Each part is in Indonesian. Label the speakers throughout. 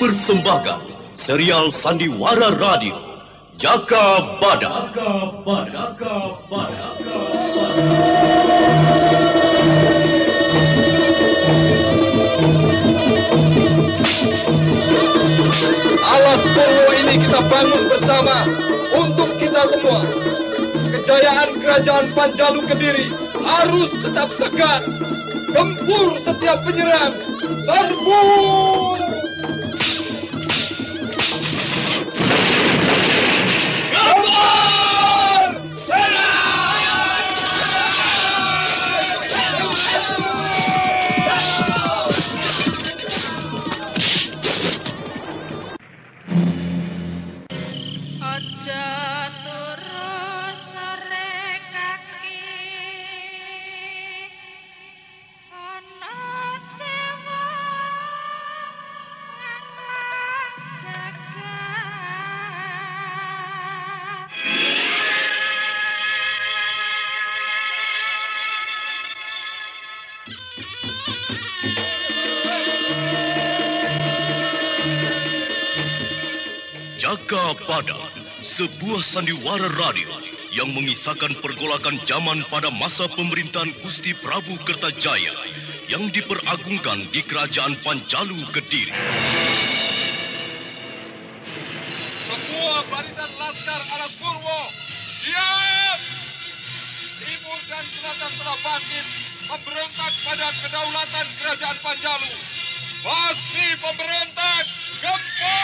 Speaker 1: mempersembahkan serial Sandiwara Radio Jaka Badak.
Speaker 2: Alas Purwo ini kita bangun bersama untuk kita semua. Kejayaan kerajaan Panjalu Kediri harus tetap tegak. Gempur setiap penyerang. Serbu!
Speaker 1: Jaka Badak, sebuah sandiwara radio yang mengisahkan pergolakan zaman pada masa pemerintahan Gusti Prabu Kertajaya yang diperagungkan di Kerajaan Panjalu Kediri.
Speaker 2: Semua barisan laskar Alas Purwo, siap! Timur dan selatan telah bangkit memberontak pada kedaulatan Kerajaan Panjalu. Pasti pemberontak, gempur!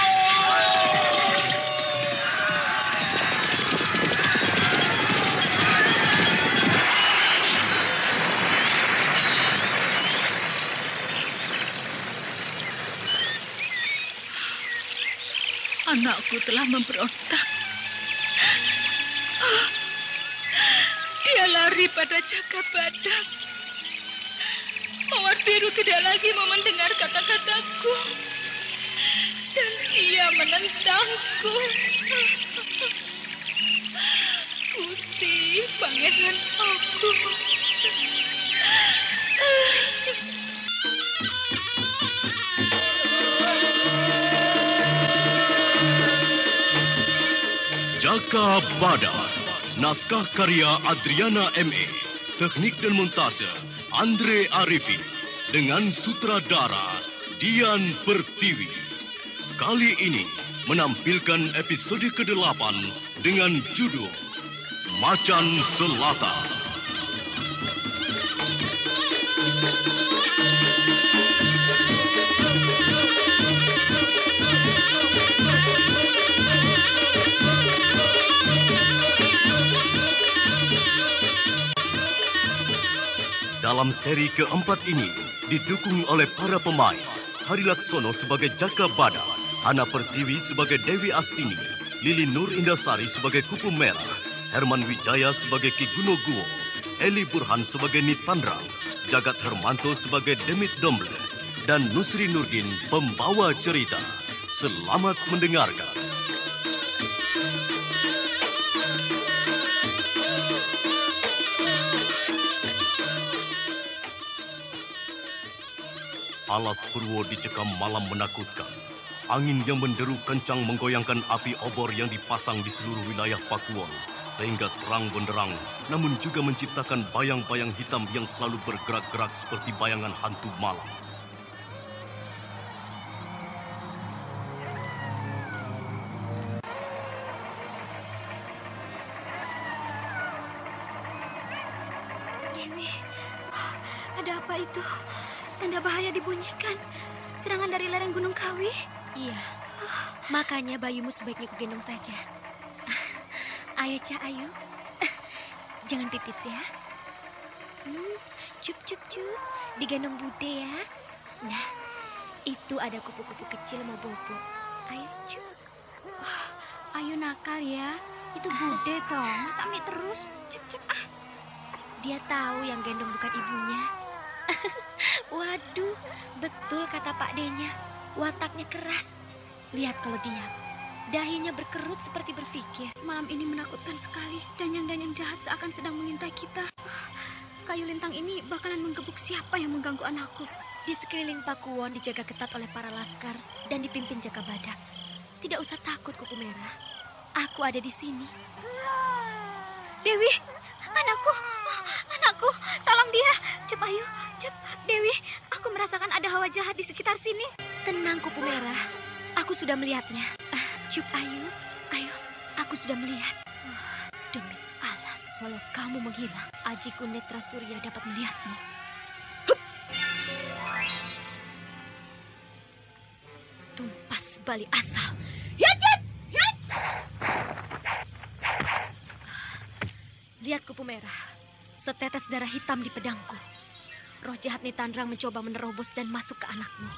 Speaker 3: Anakku telah memberontak. Dia lari pada Jaka Badak. Mawar Biru tidak lagi mau mendengar kata-kataku. Dan dia menentangku. Gusti, pangeran aku.
Speaker 1: Jaka Badak, naskah karya Adriana M.A., teknik dan montase Andre Arifin, dengan sutradara Dian Pertiwi. Kali ini menampilkan episode ke-8 dengan judul Macan Selatan. Dalam seri keempat ini didukung oleh para pemain Hari Laksono sebagai Jaka Badak, Hana Pertiwi sebagai Dewi Astini, Lili Nur Indasari sebagai Kupu Merah, Herman Wijaya sebagai Ki Gunoguwo, Eli Burhan sebagai Nitandrang, Jagat Hermanto sebagai Demit Domble, dan Nusri Nurdin pembawa cerita. Selamat mendengarkan. Alas Purwo dicekam malam menakutkan. Angin yang menderu kencang menggoyangkan api obor yang dipasang di seluruh wilayah Pakuwon, sehingga terang benderang, namun juga menciptakan bayang-bayang hitam yang selalu bergerak-gerak seperti bayangan hantu malam.
Speaker 4: Dewi, ada apa itu? Tanda bahaya dibunyikan. Serangan dari lereng Gunung Kawi.
Speaker 5: Iya, makanya bayumu sebaiknya kugendong saja. Ayo, Ca, ayo. Jangan pipis ya. Cup, cup, cup. Digendong Bude ya. Nah, itu ada kupu-kupu kecil mau bobo. Ayo, cup.
Speaker 4: Ayo nakal ya. Itu Bude toh. Masa mi terus? Cup, cup.
Speaker 5: Dia tahu yang gendong bukan ibunya. Waduh, betul kata Pak D-nya. Wataknya keras. Lihat kalau diam. Dahinya berkerut seperti berpikir.
Speaker 4: Malam ini menakutkan sekali. Danyang-danyang jahat seakan sedang mengintai kita. Kayu lintang ini bakalan menggebuk siapa yang mengganggu anakku.
Speaker 5: Di sekeliling Pakuwon dijaga ketat oleh para laskar dan dipimpin Jaka Badak. Tidak usah takut, Kupu Merah. Aku ada di sini.
Speaker 4: Dewi, anakku, tolong dia. Cep, ayo, Cep. Dewi, aku merasakan ada hawa jahat di sekitar sini.
Speaker 5: Tenang, Kupu Merah. Aku sudah melihatnya. Cup, ayo, aku sudah melihat. Demi alas, walau kamu menghilang, ajiku Netra Surya dapat melihatmu. Tumpas bali asal. Lihat, Kupu Merah, setetes darah hitam di pedangku. Roh jahat Nitandrang mencoba menerobos dan masuk ke anakmu.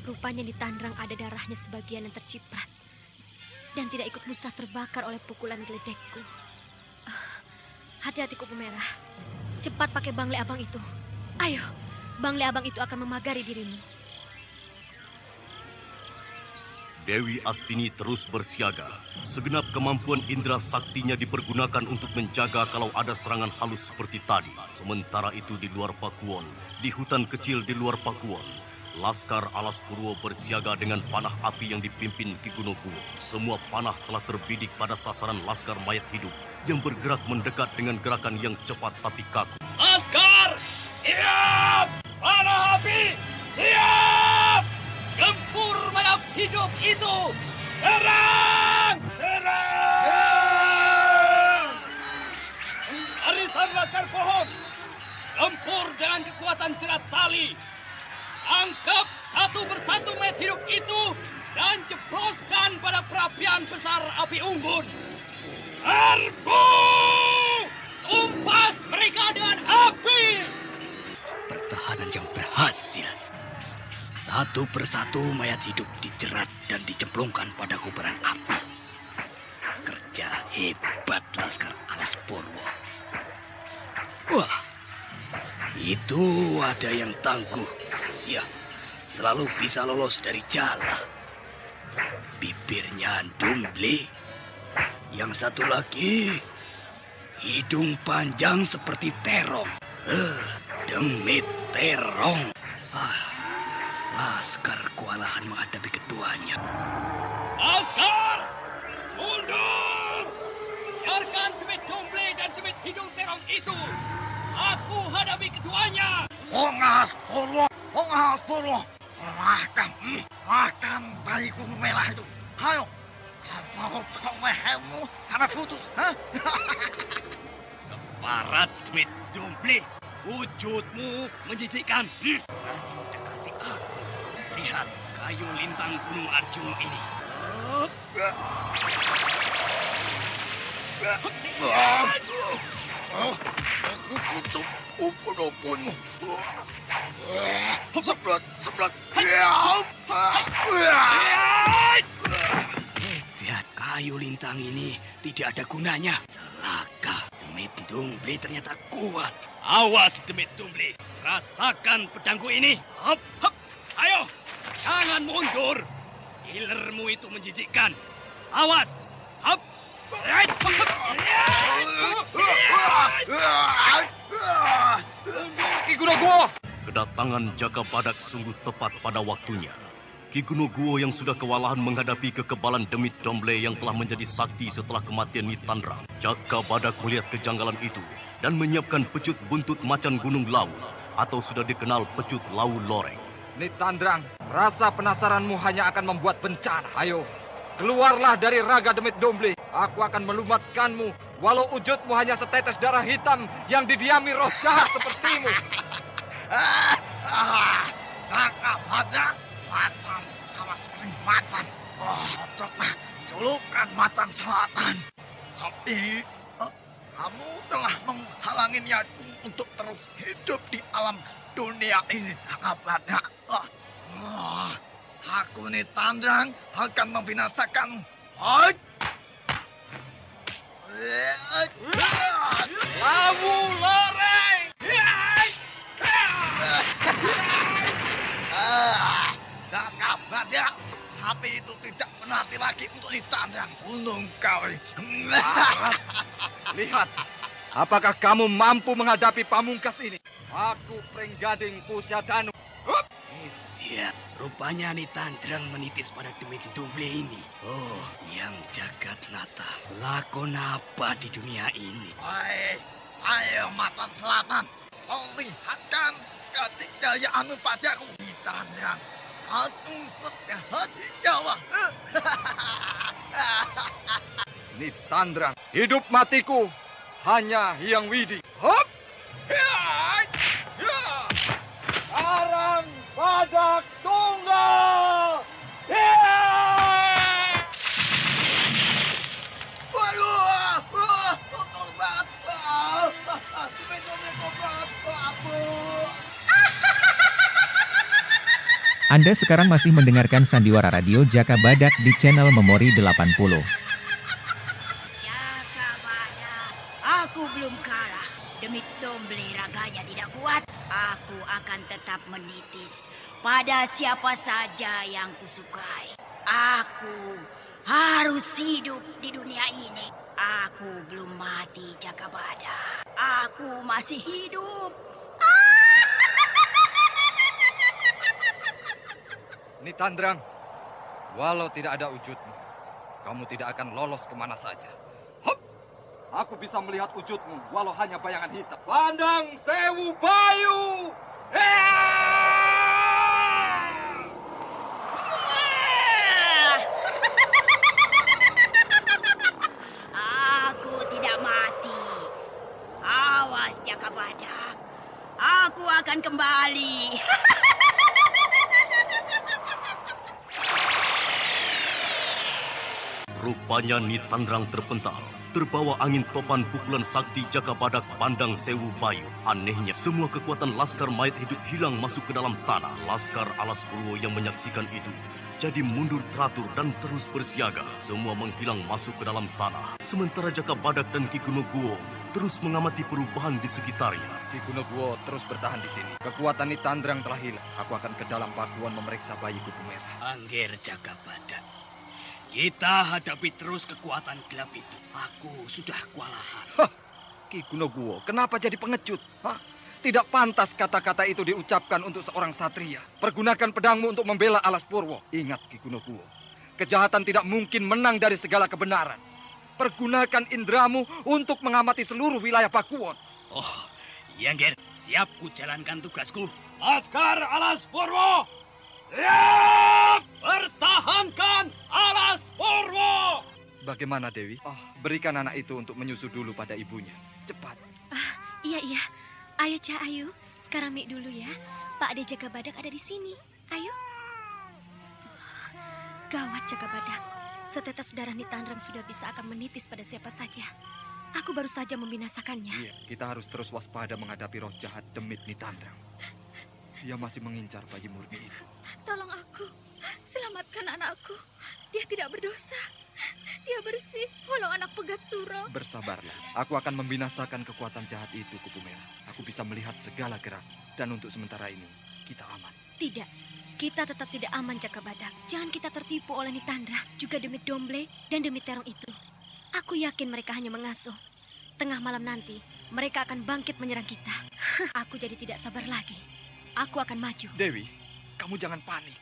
Speaker 5: Rupanya Nitandrang ada darahnya sebagian yang terciprat dan tidak ikut musnah terbakar oleh pukulan geledekku. Hati-hati, Kupu Merah. Cepat pakai Bangle Abang itu. Ayo, Bangle Abang itu akan memagari dirimu.
Speaker 1: Dewi Astini terus bersiaga. Segenap kemampuan indera saktinya dipergunakan untuk menjaga kalau ada serangan halus seperti tadi. Sementara itu di luar Pakuwon, di hutan kecil di luar Pakuwon, Laskar Alas Purwo bersiaga dengan panah api yang dipimpin Ki Gunoguro. Semua panah telah terbidik pada sasaran laskar mayat hidup yang bergerak mendekat dengan gerakan yang cepat tapi kaku.
Speaker 2: Laskar, siap! Panah api, siap! Gempur mayat hidup itu! Serang! Serang! Barisan laskar pohon, gempur dengan kekuatan jerat tali. Angkap satu persatu mayat hidup itu dan jebloskan pada perapian besar api unggun. Serbu! Tumpas mereka dengan api!
Speaker 6: Pertahanan yang berhasil. Satu persatu mayat hidup dijerat dan dicemplungkan pada kobaran api. Kerja hebat Laskar Alas Purwo. Wah, itu ada yang tangguh. Ya, selalu bisa lolos dari jala. Bibirnya Dumble. Yang satu lagi, hidung panjang seperti terong. Demit terong. Laskar kewalahan menghadapi keduanya.
Speaker 2: Laskar, mundur! Biarkan Demit Dumble dan Demit hidung terong itu. Aku hadapi keduanya.
Speaker 7: Ongas Purwo, serahkan bayi Kupu Merah itu. Ayo, mau potong lehermu sampai putus.
Speaker 6: Keparat Demit Dumble, wujudmu menjijikkan. Dekati aku. Lihat kayu lintang Gunung Arjuna ini.
Speaker 7: Aku kutuk upun-upunmu. Sebelat.
Speaker 6: Lihat kayu lintang ini tidak ada gunanya. Celaka, Demit Dumble ternyata kuat. Awas Demit Dumble, rasakan pedangku ini. Hop. Ayo, jangan mundur. Ilermu itu menjijikkan. Awas. Hop.
Speaker 2: Ki Gunoguro!
Speaker 1: Kedatangan Jaka Badak sungguh tepat pada waktunya. Ki Gunoguro yang sudah kewalahan menghadapi kekebalan Demit Dumble yang telah menjadi sakti setelah kematian Nitandrang. Jaka Badak melihat kejanggalan itu dan menyiapkan pecut buntut macan gunung Lawu atau sudah dikenal pecut Lawu Loreng.
Speaker 2: Nitandrang, rasa penasaranmu hanya akan membuat bencana. Ayo, keluarlah dari raga Demit Dumble. Aku akan melumatkanmu, walau wujudmu hanya setetes darah hitam yang didiami roh jahat sepertimu.
Speaker 7: Kakak Badak, macan, awas seperti macan. Cocoklah, julukan macan selatan. Tapi, kamu telah menghalangi niatku untuk terus hidup di alam dunia ini, Kakak Badak. Aku Nitandrang akan membinasakanmu.
Speaker 2: Lawu Loreng!
Speaker 7: Kakak Badak, sapi itu tidak menanti lagi untuk Nitandrang. Gunung kau.
Speaker 2: Lihat, Apakah kamu mampu menghadapi pamungkas ini? Aku Pringgading Pusyadanu.
Speaker 6: Tidak, rupanya Nitandrang menitis pada Demit Dumble ini. Oh, yang jagat nata. Lakon apa di dunia ini?
Speaker 7: Ayo Matan Selatan, kau lihatkan ketidayaanmu padaku. Nitandrang, aku sejahat di Jawa.
Speaker 2: Nitandrang, hidup matiku hanya Hyang Widi. Hop! Sarang Badak Tunggal!
Speaker 7: Waduh! Tobat!
Speaker 8: Anda sekarang masih mendengarkan Sandiwara Radio Jaka Badak di channel Memori 80.
Speaker 9: Jaka Badak, aku belum kalah. Demit Dumble raganya tidak kuat. Aku akan tetap menitis pada siapa saja yang kusukai. Aku harus hidup di dunia ini. Aku belum mati, Jaka Badak. Aku masih hidup.
Speaker 2: Nitandrang, walau tidak ada wujudmu, kamu tidak akan lolos kemana saja. Hop! Aku bisa melihat wujudmu, walau hanya bayangan hitam. Pandang Sewu Bayu!
Speaker 9: Aku tidak mati. Awas, Jaka Badak. Aku akan kembali.
Speaker 1: Rupanya Nitandrang terpental, terbawa angin topan pukulan sakti Jaka Badak Pandang Sewu Bayu. Anehnya, semua kekuatan Laskar Mayat Hidup hilang masuk ke dalam tanah. Laskar Alas Purwo yang menyaksikan itu jadi mundur teratur dan terus bersiaga. Semua menghilang masuk ke dalam tanah. Sementara Jaka Badak dan Ki Gunungguo terus mengamati perubahan di sekitarnya.
Speaker 2: Ki Gunungguo terus bertahan di sini. Kekuatan Nitandrang telah hilang. Aku akan ke dalam pakuan memeriksa bayi kupu merah.
Speaker 6: Angger Jaka Badak. Kita hadapi terus kekuatan gelap itu. Aku sudah kewalahan.
Speaker 2: Ki Gunungguo, kenapa jadi pengecut? Tidak pantas kata-kata itu diucapkan untuk seorang satria. Pergunakan pedangmu untuk membela Alas Purwo. Ingat Ki Gunungguo, kejahatan tidak mungkin menang dari segala kebenaran. Pergunakan indramu untuk mengamati seluruh wilayah Pakuwon.
Speaker 6: Oh, iya Angger. Siap ku jalankan tugasku. Laskar Alas Purwo! Siap! Pertahankan Alas Purwo!
Speaker 2: Bagaimana Dewi? Berikan anak itu untuk menyusu dulu pada ibunya. Cepat.
Speaker 5: Iya. Ayo, Ca Ayu. Sekarang Mik dulu ya. Pak Ade Jaka Badak ada di sini. Ayo. Gawat Jaka Badak. Setetes darah Nitandrang sudah bisa akan menitis pada siapa saja. Aku baru saja membinasakannya.
Speaker 2: Iya, kita harus terus waspada menghadapi roh jahat Demit Nitandrang. Dia masih mengincar bayi murni itu.
Speaker 4: Tolong aku. Selamatkan anakku. Dia tidak berdosa. Dia bersih, walau anak pegat Suro.
Speaker 2: Bersabarlah. Aku akan membinasakan kekuatan jahat itu, Kupu Merah. Aku bisa melihat segala gerak. Dan untuk sementara ini, kita aman.
Speaker 5: Tidak. Kita tetap tidak aman, Jaka Badak. Jangan kita tertipu oleh Nitandrang, juga Demit Dumble dan Demit Terong itu. Aku yakin mereka hanya mengasuh. Tengah malam nanti, mereka akan bangkit menyerang kita. Aku jadi tidak sabar lagi. Aku akan maju.
Speaker 2: Dewi, kamu jangan panik.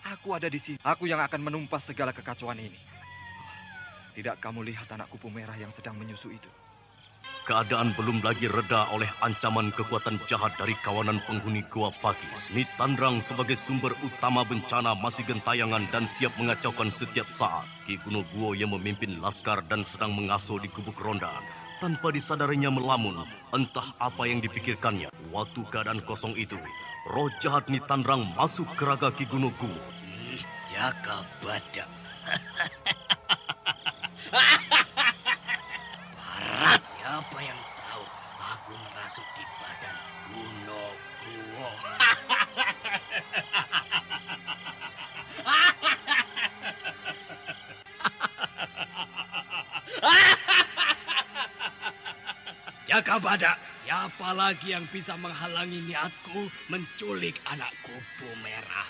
Speaker 2: Aku ada di sini. Aku yang akan menumpas segala kekacauan ini. Tidak kamu lihat anak kupu merah yang sedang menyusu itu?
Speaker 1: Keadaan belum lagi reda oleh ancaman kekuatan jahat dari kawanan penghuni Goa Pakis. Nitandrang sebagai sumber utama bencana masih gentayangan dan siap mengacaukan setiap saat. Ki Gunungguo yang memimpin laskar dan sedang mengasuh di gubuk ronda. Tanpa disadarinya melamun, entah apa yang dipikirkannya. Waktu keadaan kosong itu, roh jahat Nitandrang masuk ke raga Ki Gunungguo.
Speaker 6: Jaka Badak. Barat, siapa yang tahu aku merasuk di badan Gunungguo. Jaka Badak, siapa lagi yang bisa menghalangi niatku menculik anak kupu merah?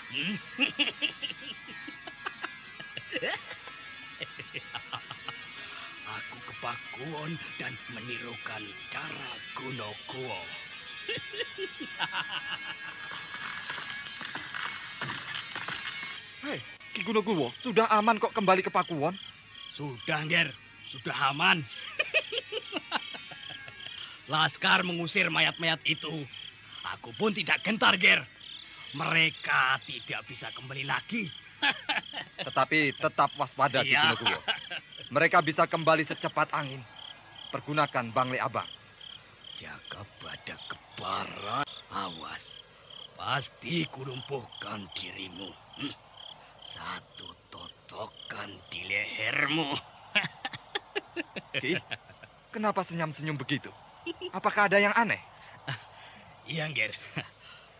Speaker 6: aku ke Pakuwon dan menirukan cara Kuno Kuwo.
Speaker 2: Hei, Ki Gunokuwo, sudah aman kok kembali ke Pakuwon?
Speaker 6: Sudah, Nger. Sudah aman. Laskar mengusir mayat-mayat itu. Aku pun tidak gentar, Ger. Mereka tidak bisa kembali lagi.
Speaker 2: Tetapi tetap waspada, Ki
Speaker 6: Iya.
Speaker 2: Gunokuwo. Mereka bisa kembali secepat angin. Pergunakan Bangle Abang.
Speaker 6: Jaga badak keparat. Awas. Pasti kulumpuhkan dirimu. Satu totokan di lehermu.
Speaker 2: Ki, kenapa senyum-senyum begitu? Apakah ada yang aneh?
Speaker 6: Iya, Nger.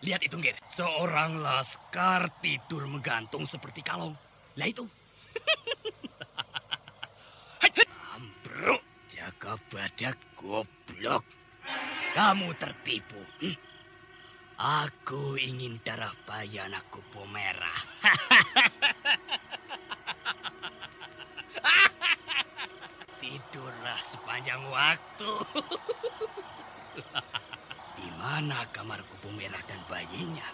Speaker 6: Lihat itu, Nger. Seorang laskar tidur menggantung seperti kalong. Lah itu. Ambruk. Jaga badak goblok. Kamu tertipu. Aku ingin darah bayi anak kupu merah. Tidurlah sepanjang waktu. Di mana kamar kupu merah dan bayinya?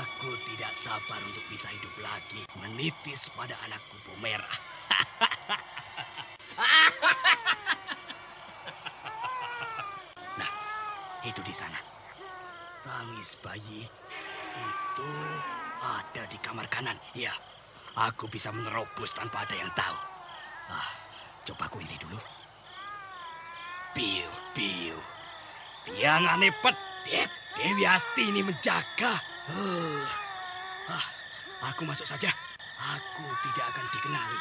Speaker 6: Aku tidak sabar untuk bisa hidup lagi menitis pada anak kupu merah. Nah, itu di sana. Tangis bayi itu ada di kamar kanan. Ya, aku bisa menerobos tanpa ada yang tahu. Coba aku ini dulu. Piu, piu. Biangane pedet. Dewi Astini menjaga. Aku masuk saja. Aku tidak akan dikenali.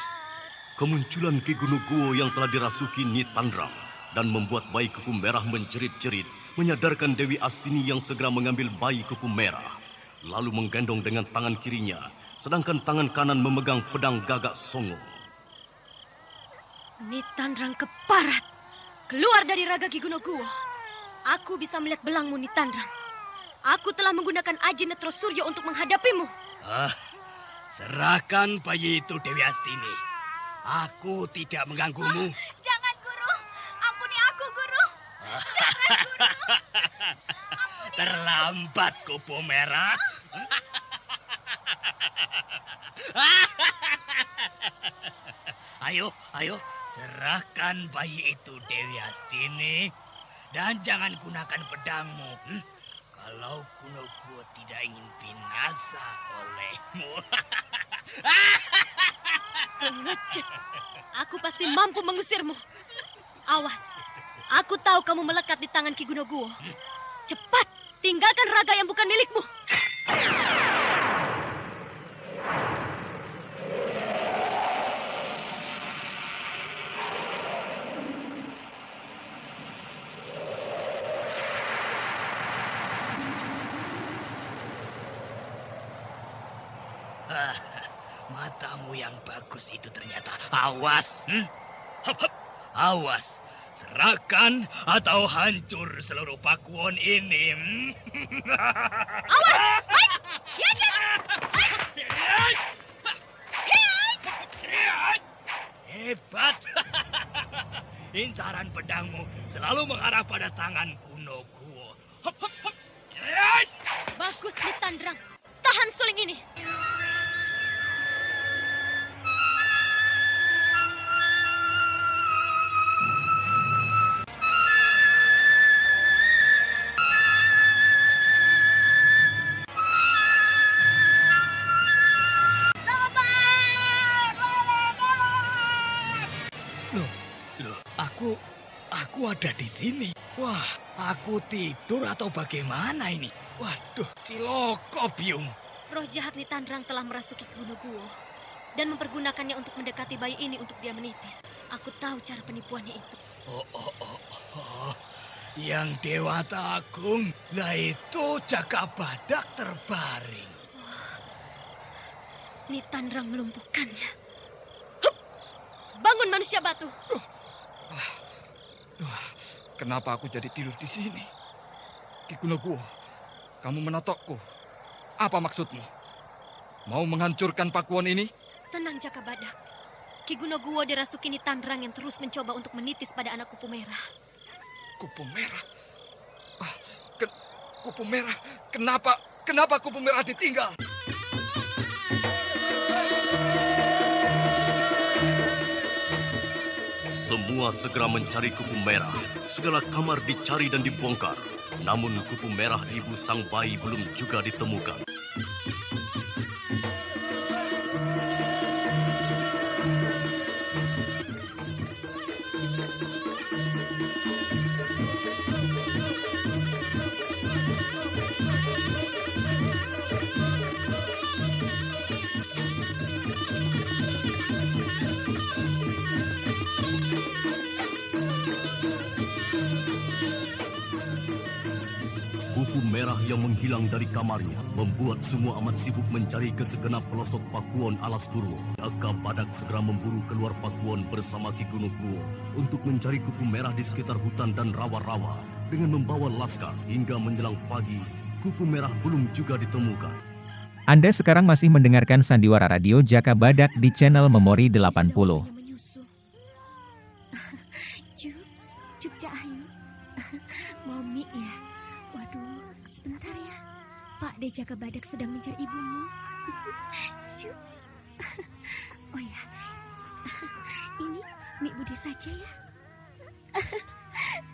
Speaker 1: Kemunculan Ki Gunokuwo yang telah dirasuki Nyi Tandrang dan membuat bayi kupu merah menjerit-jerit menyadarkan Dewi Astini yang segera mengambil bayi kupu merah, lalu menggendong dengan tangan kirinya, sedangkan tangan kanan memegang pedang gagak songo.
Speaker 5: Nyi Tandrang keparat. Keluar dari raga Ki Gunokuwo. Aku bisa melihat belangmu, Nyi Tandrang. Aku telah menggunakan Aji Netro Suryo untuk menghadapimu.
Speaker 6: Serahkan bayi itu, Dewi Astini. Aku tidak mengganggumu.
Speaker 4: Jangan, Guru. Ampuni aku, Guru.
Speaker 6: Terlambat, kupu merah. Ayo, serahkan bayi itu, Dewi Astini. Dan jangan gunakan pedangmu. Kalau Gunokuwo tidak ingin binasa olehmu.
Speaker 5: Pengecut. Aku pasti mampu mengusirmu. Awas. Aku tahu kamu melekat di tangan Ki Gunokuwo. Cepat, tinggalkan raga yang bukan milikmu.
Speaker 6: Matamu yang bagus itu ternyata. Awas. Awas. Serahkan atau hancur seluruh Pakuwon ini.
Speaker 5: Awas!
Speaker 6: Hebat. Incaran pedangmu selalu mengarah pada tangan Gunokuwo.
Speaker 5: Bagus, Nyi Tandrang. Tahan suling ini.
Speaker 6: Aku ada di sini. Wah, aku tidur atau bagaimana ini? Waduh, ciloko biung.
Speaker 5: Roh jahat Nyi Tandrang telah merasuki Gunokuwo dan mempergunakannya untuk mendekati bayi ini untuk dia menitis. Aku tahu cara penipuannya itu.
Speaker 6: Yang Dewata Agung, lah itu Jaga Badak terbaring.
Speaker 5: Nyi Tandrang melumpuhkannya. Hup! Bangun manusia batu.
Speaker 2: Kenapa aku jadi tidur di sini? Ki Gunokuwo, kamu menatokku. Apa maksudmu? Mau menghancurkan Pakuwon ini?
Speaker 5: Tenang, Jaka Badak. Ki Gunoguwo dirasuki Nitandrang yang terus mencoba untuk menitis pada anak kupu merah.
Speaker 2: Kupu merah? Kupu merah? Kenapa kupu merah ditinggal?
Speaker 1: Semua segera mencari kupu merah. Segala kamar dicari dan dibongkar. Namun kupu merah ibu sang bayi belum juga ditemukan. Kupu merah yang menghilang dari kamarnya membuat semua amat sibuk mencari ke segenap pelosok Pakuwon Alas Purwo. Jaka Badak segera memburu keluar Pakuwon bersama Ki Gunoguwo untuk mencari kupu merah di sekitar hutan dan rawa-rawa dengan membawa laskar. Hingga menjelang pagi, kupu merah belum juga ditemukan.
Speaker 8: Anda sekarang masih mendengarkan Sandiwara Radio Jaka Badak di channel Memori 80.
Speaker 5: Cup Cak Ayu. Mau mie ya? Waduh, sebentar ya. Pak De Jaka Badak sedang mencari ibumu. Cup. Oh ya, ini mie Budi saja ya.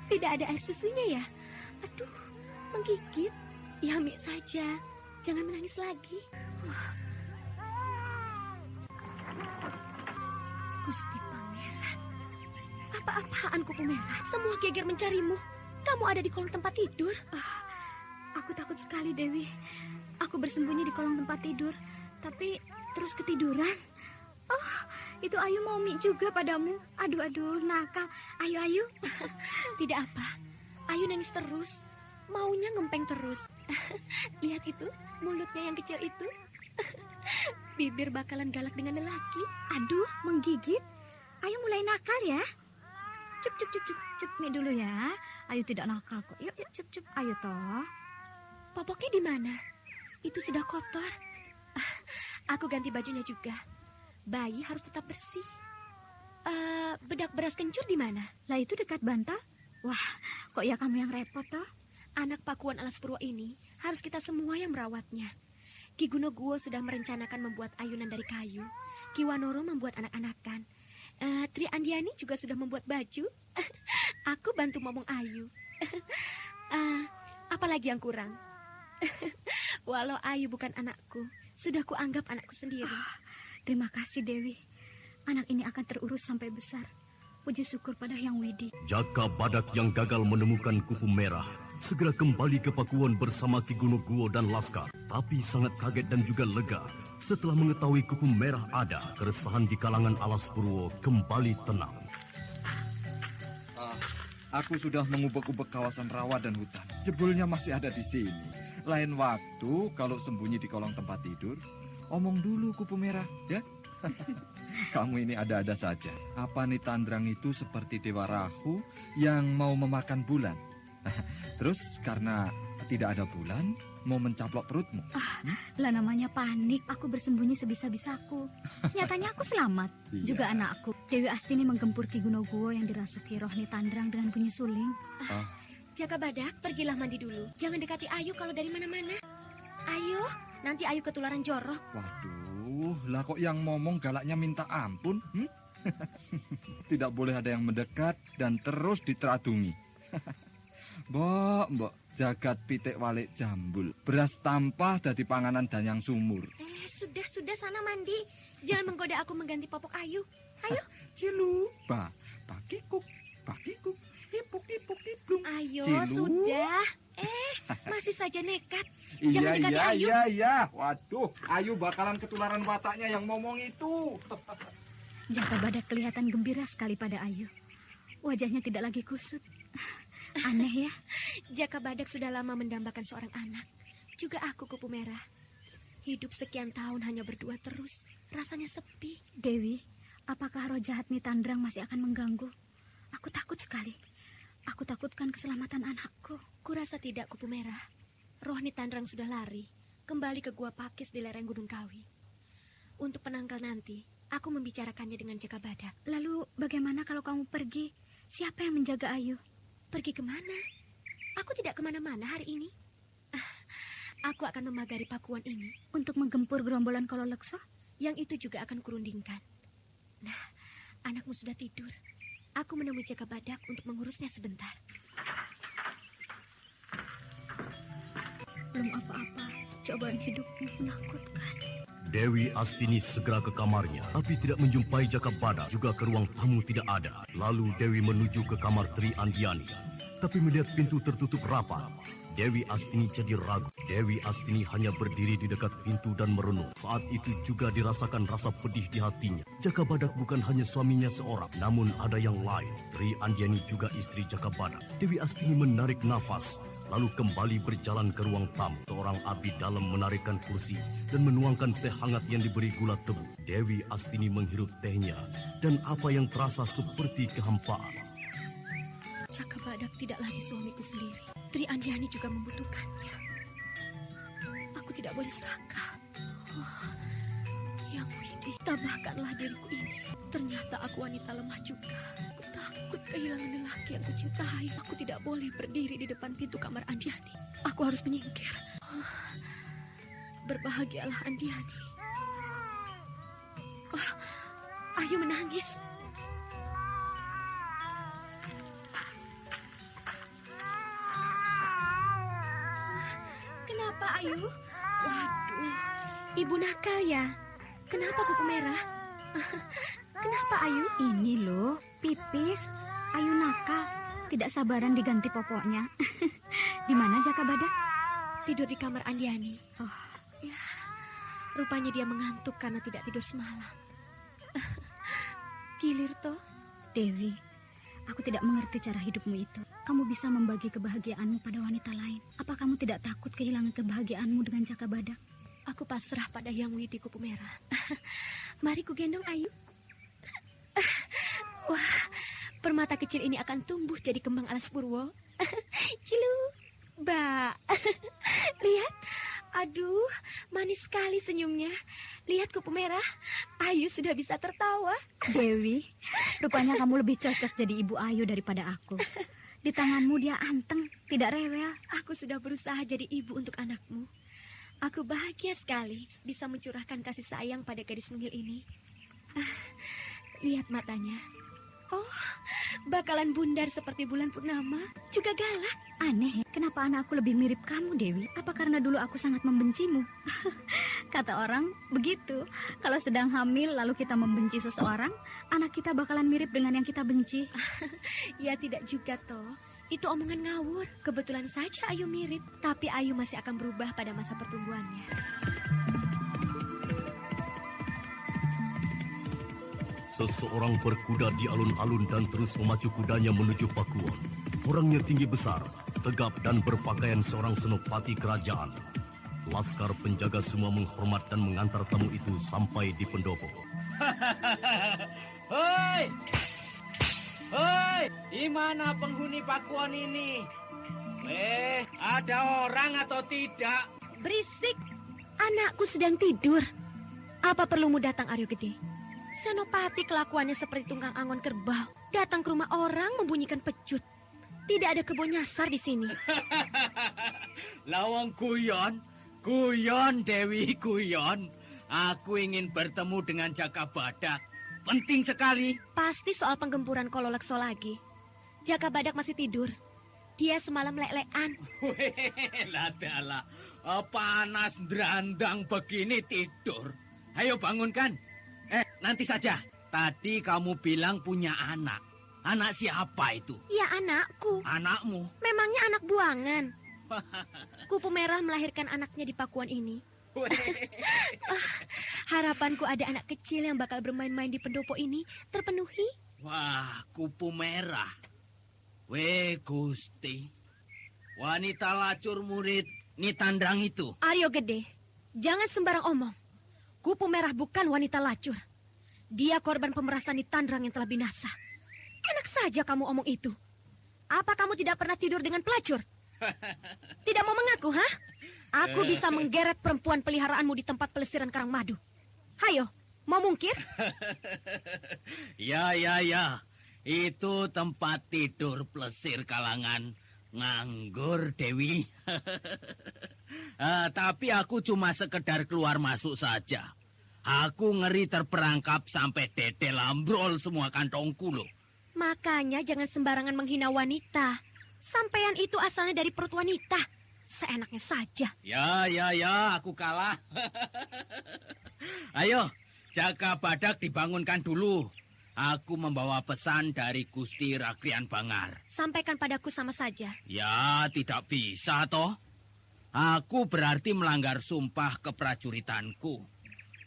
Speaker 5: Tidak ada air susunya ya? Aduh, menggigit. Ya mie saja. Jangan menangis lagi. Gusti Pangeran. Apa-apaan kupu merah? Semua geger mencarimu. Kamu ada di kolong tempat tidur. Aku takut sekali, Dewi. Aku bersembunyi di kolong tempat tidur, tapi terus ketiduran. Oh, itu Ayu mau mie juga padamu. Aduh, nakal. Ayu. Tidak apa. Ayu nangis terus. Maunya ngempeng terus. Lihat itu, mulutnya yang kecil itu. Bibir bakalan galak dengan lelaki. Aduh, menggigit. Ayu mulai nakal ya. Cup mie dulu ya. Ayu tidak nakal kok. Yuk, cup. Ayo toh. Popoknya di mana? Itu sudah kotor. Aku ganti bajunya juga. Bayi harus tetap bersih. Bedak beras kencur di mana? Lah itu dekat bantal. Wah, kok ya kamu yang repot toh? Anak Pakuwon Alas Purwo ini harus kita semua yang merawatnya. Ki Gunoguwo sudah merencanakan membuat ayunan dari kayu. Ki Wanoro membuat anak-anakan. Tri Andiani juga sudah membuat baju. Aku bantu momong Ayu. Apalagi yang kurang? Walau Ayu bukan anakku, sudah kuanggap anakku sendiri. Terima kasih Dewi. Anak ini akan terurus sampai besar. Puji syukur pada Hyang Widi.
Speaker 1: Jaka Badak yang gagal menemukan kupu merah segera kembali ke Pakuwon bersama Ki Gunoguwo dan laskar. Tapi sangat kaget dan juga lega setelah mengetahui kupu merah ada. Keresahan di kalangan Alas Purwo kembali tenang.
Speaker 10: Aku sudah mengubek-ubek kawasan rawa dan hutan. Jebulnya masih ada di sini. Lain waktu kalau sembunyi di kolong tempat tidur, omong dulu kupu merah, ya? Kamu ini ada-ada saja. Apa Nitandrang itu seperti Dewa Rahu yang mau memakan bulan? Terus karena tidak ada bulan, mau mencaplok perutmu?
Speaker 4: Lah namanya panik. Aku bersembunyi sebisa-bisaku. Nyatanya aku selamat.
Speaker 10: Iya.
Speaker 4: Juga anakku. Dewi Astini menggempur Ki Gunoguwo yang dirasuki roh Nitandrang dengan bunyi suling.
Speaker 5: Jaka Badak, pergilah mandi dulu. Jangan dekati Ayu kalau dari mana-mana. Ayo, nanti Ayu ketularan jorok.
Speaker 10: Waduh, lah kok yang ngomong galaknya minta ampun? Tidak boleh ada yang mendekat dan terus diteradungi. Mbok, jagat pitik walik jambul. Beras tampah dadi panganan dan yang sumur.
Speaker 5: Sudah sana mandi. Jangan menggoda aku mengganti popok Ayu. Ayo.
Speaker 10: Cilupa, pakikuk, hipuk, hiplung.
Speaker 5: Ayo,
Speaker 10: Cilu.
Speaker 5: sudah. Masih saja nekat. Jangan dekati Ayu.
Speaker 10: Iya. Waduh, Ayu bakalan ketularan wataknya yang ngomong itu.
Speaker 4: Jaka Badak kelihatan gembira sekali pada Ayu. Wajahnya tidak lagi kusut. Aneh ya.
Speaker 5: Jaka Badak sudah lama mendambakan seorang anak. Juga aku kupu merah. Hidup sekian tahun hanya berdua terus. Rasanya sepi.
Speaker 4: Dewi, apakah roh jahat Nitandrang masih akan mengganggu? Aku takut sekali. Aku takutkan keselamatan anakku.
Speaker 5: Kurasa tidak, kupu merah. Roh Nitandrang sudah lari. Kembali ke Gua Pakis di lereng Gunung Kawi. Untuk penanggal nanti, Aku membicarakannya dengan Jaka Badak.
Speaker 4: Lalu bagaimana kalau kamu pergi? Siapa yang menjaga Ayu?
Speaker 5: Pergi kemana? Aku tidak kemana-mana hari ini. Aku akan memagari pakuan ini.
Speaker 4: Untuk menggempur gerombolan Kololekso?
Speaker 5: Yang itu juga akan kurundingkan. Nah, anakmu sudah tidur. Aku menemui Jaka Badak untuk mengurusnya sebentar.
Speaker 4: Belum apa-apa, cobaan hidupmu menakutkan.
Speaker 1: Dewi Astini segera ke kamarnya, tapi tidak menjumpai Jaka Badak, juga ke ruang tamu tidak ada. Lalu Dewi menuju ke kamar Tri Andiani, tapi melihat pintu tertutup rapat. Dewi Astini jadi ragu. Dewi Astini hanya berdiri di dekat pintu dan merenung. Saat itu juga dirasakan rasa pedih di hatinya. Jaka Badak bukan hanya suaminya seorang, namun ada yang lain. Tri Andiani juga istri Jaka Badak. Dewi Astini menarik nafas, lalu kembali berjalan ke ruang tamu. Seorang abdi dalam menarikkan kursi dan menuangkan teh hangat yang diberi gula tebu. Dewi Astini menghirup tehnya, dan apa yang terasa seperti kehampaan.
Speaker 5: Jaka Badak tidak lagi suamiku sendiri. Tri Andiani juga membutuhkannya. Aku tidak boleh serakah. Yang Widi, tabahkanlah diriku ini. Ternyata aku wanita lemah juga. Aku takut kehilangan lelaki yang kucintai. Aku tidak boleh berdiri di depan pintu kamar Andiani. Aku harus menyingkir. Berbahagialah Andiani. Ayu menangis. Kenapa Ayu? Waduh, ibu nakal ya. Kenapa kuku merah? Kenapa Ayu?
Speaker 4: Ini loh, pipis. Ayu nakal, tidak sabaran diganti popoknya. Di mana Jaka Badak?
Speaker 5: Tidur di kamar Andiani. Ya, rupanya dia mengantuk karena tidak tidur semalam. Gilir toh?
Speaker 4: Dewi, aku tidak mengerti cara hidupmu itu. Kamu bisa membagi kebahagiaanmu pada wanita lain. Apa kamu tidak takut kehilangan kebahagiaanmu dengan Jaka Badak?
Speaker 5: Aku pasrah pada Yang Widi kupu merah. Mari ku gendong Ayu. Wah, permata kecil ini akan tumbuh jadi kembang alas purwo. Cilu, Mbak. Lihat, aduh, manis sekali senyumnya. Lihat kupu merah, Ayu sudah bisa tertawa.
Speaker 4: Dewi, rupanya kamu lebih cocok jadi ibu Ayu daripada aku. Di tanganmu dia anteng, tidak rewel.
Speaker 5: Aku sudah berusaha jadi ibu untuk anakmu. Aku bahagia sekali bisa mencurahkan kasih sayang pada gadis mungil ini. Lihat matanya. Oh, bakalan bundar seperti bulan purnama, juga galak.
Speaker 4: Aneh, kenapa anakku lebih mirip kamu, Dewi? Apa karena dulu aku sangat membencimu? Kata orang, begitu. Kalau sedang hamil lalu kita membenci seseorang, anak kita bakalan mirip dengan yang kita benci.
Speaker 5: Ya tidak juga toh. Itu omongan ngawur. Kebetulan saja Ayu mirip, tapi Ayu masih akan berubah pada masa pertumbuhannya.
Speaker 1: Seseorang berkuda di alun-alun dan terus memacu kudanya menuju pakuan. Orangnya tinggi besar, tegap dan berpakaian seorang senopati kerajaan. Laskar penjaga semua menghormat dan mengantar tamu itu sampai di pendopo.
Speaker 6: Hoi! Hoi! Di mana penghuni pakuan ini? Ada orang atau tidak?
Speaker 5: Berisik! Anakku sedang tidur. Apa perlumu datang, Aryo Gede? Senopati kelakuannya seperti tunggang angon kerbau. Datang ke rumah orang membunyikan pecut. Tidak ada kebun nyasar di sini.
Speaker 6: Lawang guyon. Guyon, Dewi, guyon. Aku ingin bertemu dengan Jaka Badak. Penting sekali.
Speaker 5: Pasti soal penggempuran Kololekso lagi. Jaka Badak masih tidur. Dia semalam lek-lekan.
Speaker 6: Ladala, panas drandang begini tidur. Ayo bangunkan. Nanti saja. Tadi kamu bilang punya anak. Anak siapa itu?
Speaker 5: Ya, anakku.
Speaker 6: Anakmu?
Speaker 5: Memangnya anak buangan. Kupu merah melahirkan anaknya di pakuan ini. Harapanku ada anak kecil yang bakal bermain-main di pendopo ini terpenuhi.
Speaker 6: Wah, kupu merah. Weh Gusti, wanita lacur murid Nitandrang itu.
Speaker 5: Aryo Gede, jangan sembarang omong. Kupu merah bukan wanita lacur. Dia korban pemerasan Nitandrang yang telah binasa. Enak saja kamu omong itu. Apa kamu tidak pernah tidur dengan pelacur? Tidak mau mengaku, Aku bisa menggeret perempuan peliharaanmu di tempat pelesiran Karangmadu. Hayo, Mau mungkir?
Speaker 6: Ya. Itu tempat tidur plesir kalangan nganggur, Dewi. Tapi aku cuma sekedar keluar masuk saja. Aku ngeri terperangkap sampai dede lambrol semua kantongku loh.
Speaker 5: Makanya jangan sembarangan menghina wanita. Sampean itu asalnya dari perut wanita. Seenaknya saja.
Speaker 6: Ya, aku kalah. Ayo, Jaka Badak dibangunkan dulu. Aku membawa pesan dari Gusti Rakrian Bangar.
Speaker 5: Sampaikan padaku sama saja.
Speaker 6: Ya, tidak bisa toh. Aku berarti melanggar sumpah keprajuritanku.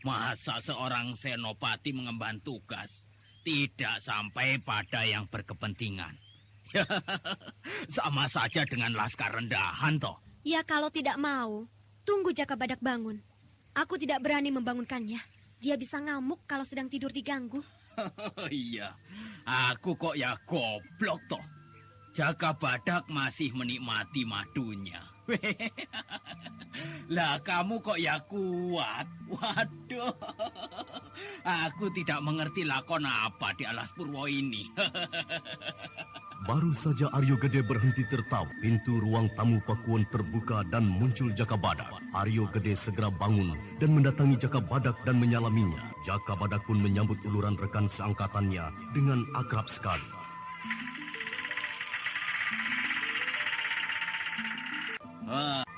Speaker 6: Masa seorang senopati mengemban tugas tidak sampai pada yang berkepentingan. Sama saja dengan laskar rendahan toh.
Speaker 5: Ya kalau tidak mau, tunggu Jaka Badak bangun. Aku tidak berani membangunkannya. Dia bisa ngamuk kalau sedang tidur diganggu.
Speaker 6: Iya, aku kok ya goblok toh. Jaka Badak masih menikmati madunya. Lah kamu kok ya kuat. Waduh, aku tidak mengerti lakon apa di Alas Purwo ini.
Speaker 1: Baru saja Aryo Gede berhenti tertawa, pintu ruang tamu Pakuwon terbuka dan muncul Jaka Badak. Aryo Gede segera bangun dan mendatangi Jaka Badak dan menyalaminya. Jaka Badak pun menyambut uluran rekan seangkatannya dengan akrab sekali.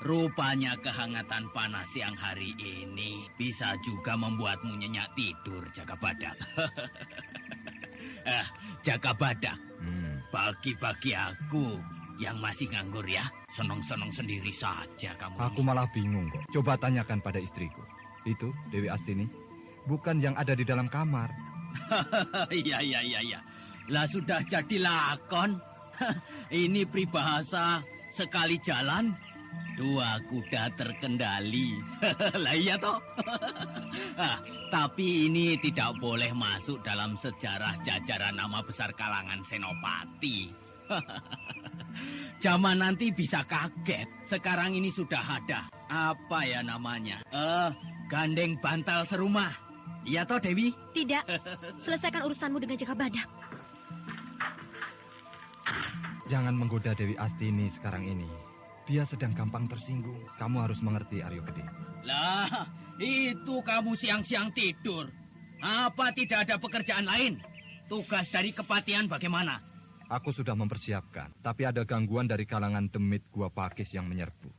Speaker 6: Rupanya kehangatan panas siang hari ini bisa juga membuatmu nyenyak tidur, Jaka Badak. Jaka Badak, bagi-bagi aku yang masih nganggur ya, senang-senang sendiri saja kamu.
Speaker 10: Aku malah bingung kok. Coba tanyakan pada istriku. Itu, Dewi Astini. Bukan yang ada di dalam kamar.
Speaker 6: Iya. Lah sudah jadi lakon. Ini peribahasa sekali jalan, dua kuda terkendali. Lah iya toh. Tapi ini tidak boleh masuk dalam sejarah jajaran nama besar kalangan senopati. Zaman nanti bisa kaget. Sekarang ini sudah ada. Apa ya namanya? Gandeng bantal serumah. Iya toh Dewi?
Speaker 5: Tidak. Selesaikan urusanmu dengan Jaka Badak.
Speaker 10: Jangan menggoda Dewi Astini sekarang ini. Dia sedang gampang tersinggung. Kamu harus mengerti, Aryo Gede.
Speaker 6: Lah, itu kamu siang-siang tidur. Apa tidak ada pekerjaan lain? Tugas dari kepatihan bagaimana?
Speaker 10: Aku sudah mempersiapkan, tapi ada gangguan dari kalangan demit Gua Pakis yang menyerbu.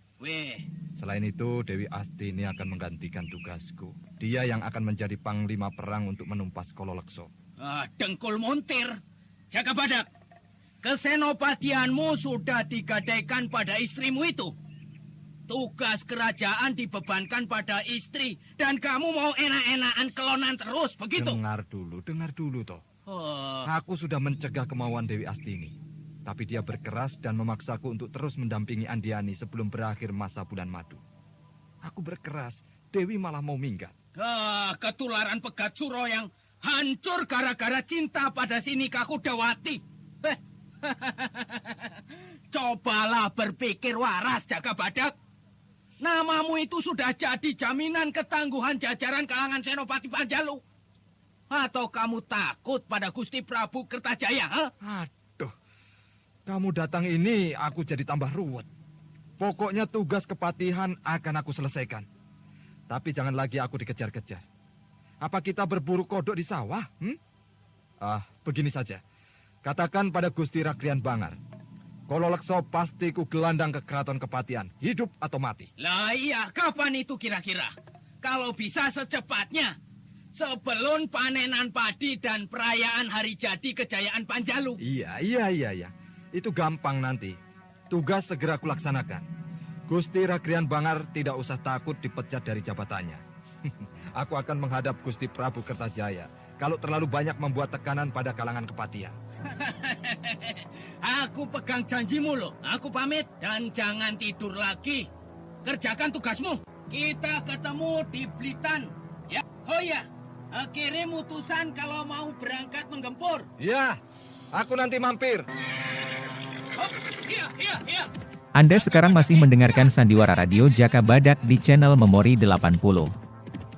Speaker 10: Selain itu, Dewi Astini akan menggantikan tugasku. Dia yang akan menjadi panglima perang untuk menumpas Kololekso.
Speaker 6: Dengkul montir. Jaka Badak, kesenopatianmu sudah digadaikan pada istrimu itu. Tugas kerajaan dibebankan pada istri. Dan kamu mau enak-enakan kelonan terus, begitu?
Speaker 10: Dengar dulu toh. Aku sudah mencegah kemauan Dewi Astini. Tapi dia berkeras dan memaksaku untuk terus mendampingi Andiani sebelum berakhir masa bulan madu. Aku berkeras, Dewi malah mau minggat.
Speaker 6: Ketularan pegat suro yang hancur gara-gara cinta pada sini Kakudawati. Cobalah berpikir waras, Jaka Badak. Namamu itu sudah jadi jaminan ketangguhan jajaran kalangan Senopati Panjalu. Atau kamu takut pada Gusti Prabu Kertajaya?
Speaker 10: Aduh, kamu datang ini aku jadi tambah ruwet. Pokoknya tugas kepatihan akan aku selesaikan. Tapi jangan lagi aku dikejar-kejar. Apa kita berburu kodok di sawah? Begini saja. Katakan pada Gusti Rakrian Bangar. Kololekso pasti ku gelandang ke keraton kepatihan. Hidup atau mati.
Speaker 6: Lah iya, kapan itu kira-kira? Kalau bisa secepatnya. Sebelum panenan padi dan perayaan hari jadi kejayaan Panjalu.
Speaker 10: Iya. Itu gampang nanti. Tugas segera kulaksanakan. Gusti Rakrian Bangar tidak usah takut dipecat dari jabatannya. Aku akan menghadap Gusti Prabu Kertajaya kalau terlalu banyak membuat tekanan pada kalangan kepatihan.
Speaker 6: Aku pegang janjimu loh. Aku pamit dan jangan tidur lagi. Kerjakan tugasmu. Kita ketemu di Blitan. Ya, oh ya. Kirim utusan kalau mau berangkat menggempur.
Speaker 10: Ya, aku nanti mampir.
Speaker 6: Iya.
Speaker 8: Anda sekarang masih mendengarkan Sandiwara Radio Jaka Badak di channel Memori 80.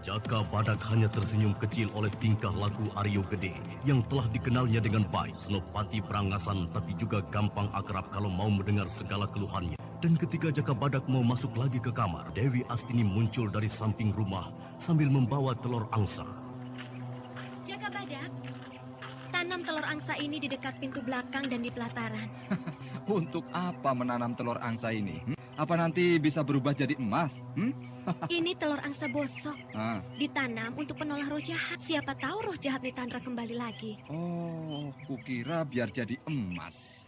Speaker 1: Jaka Badak hanya tersenyum kecil oleh tingkah laku Aryo Gede yang telah dikenalnya dengan baik. Senopati Prangasan tapi juga gampang akrab kalau mau mendengar segala keluhannya. Dan ketika Jaka Badak mau masuk lagi ke kamar, Dewi Astini muncul dari samping rumah sambil membawa telur angsa.
Speaker 5: Jaka Badak, tanam telur angsa ini di dekat pintu belakang dan di pelataran.
Speaker 10: Untuk apa menanam telur angsa ini? Apa nanti bisa berubah jadi emas?
Speaker 5: Ini telur angsa bosok.
Speaker 10: Ditanam
Speaker 5: untuk penolak roh jahat. Siapa tahu roh jahat Nitandra kembali lagi.
Speaker 10: Oh, kukira biar jadi emas.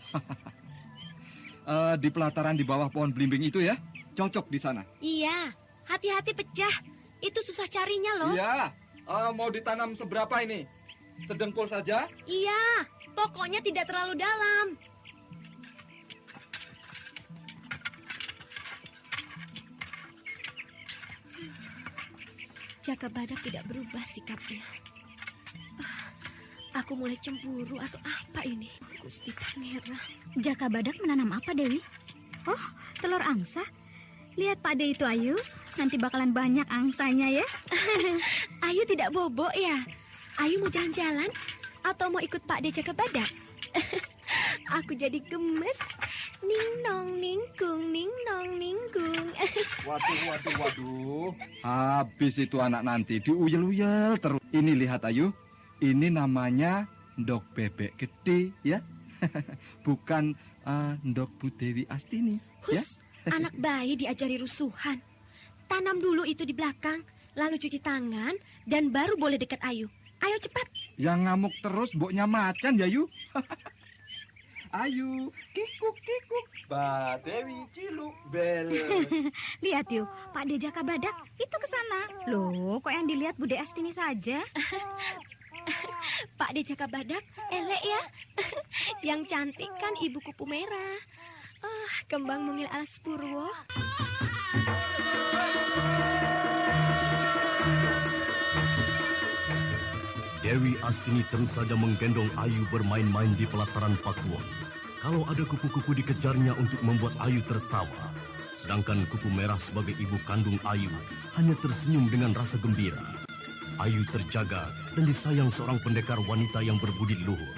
Speaker 10: Di pelataran di bawah pohon belimbing itu ya? Cocok di sana.
Speaker 5: Iya, hati-hati pecah. Itu susah carinya loh.
Speaker 10: Iya, mau ditanam seberapa ini? Sedengkul saja?
Speaker 5: Iya, pokoknya tidak terlalu dalam. Jaka Badak tidak berubah sikapnya. Aku mulai cemburu atau apa ini? Gusti Pangeran.
Speaker 4: Jaka Badak menanam apa, Dewi? Oh, telur angsa. Lihat Pak De itu, Ayu. Nanti bakalan banyak angsanya ya.
Speaker 5: Ayu tidak bobo ya? Ayu mau jalan-jalan? Atau mau ikut Pak De Jaka Badak? Aku jadi gemes. Ning nong ningkung, ning nong ningkung.
Speaker 10: Waduh. Habis itu anak nanti diuyel-uyel terus. Ini lihat Ayu. Ini namanya ndok bebek gede ya. Bukan ndok Bu Dewi Astini. Ya?
Speaker 5: Anak bayi diajari rusuhan. Tanam dulu itu di belakang, lalu cuci tangan, dan baru boleh dekat Ayu. Ayo cepat.
Speaker 10: Yang ngamuk terus mboknya macan ya, Yu. Ayu, kikuk, Mbak Dewi ciluk bel.
Speaker 4: Lihat yuk, Pak De Jaka Badak itu ke sana. Loh, kok yang dilihat Bude Astini saja?
Speaker 5: Pak De Jaka Badak, elek ya. Yang cantik kan Ibu Kupu Merah. Kembang mungil alas Purwo.
Speaker 1: Dewi Astini terus saja menggendong Ayu bermain-main di pelataran Pakuwon. Kalau ada kupu-kupu dikejarnya untuk membuat Ayu tertawa. Sedangkan Kupu Merah sebagai ibu kandung Ayu hanya tersenyum dengan rasa gembira. Ayu terjaga dan disayang seorang pendekar wanita yang berbudi luhur.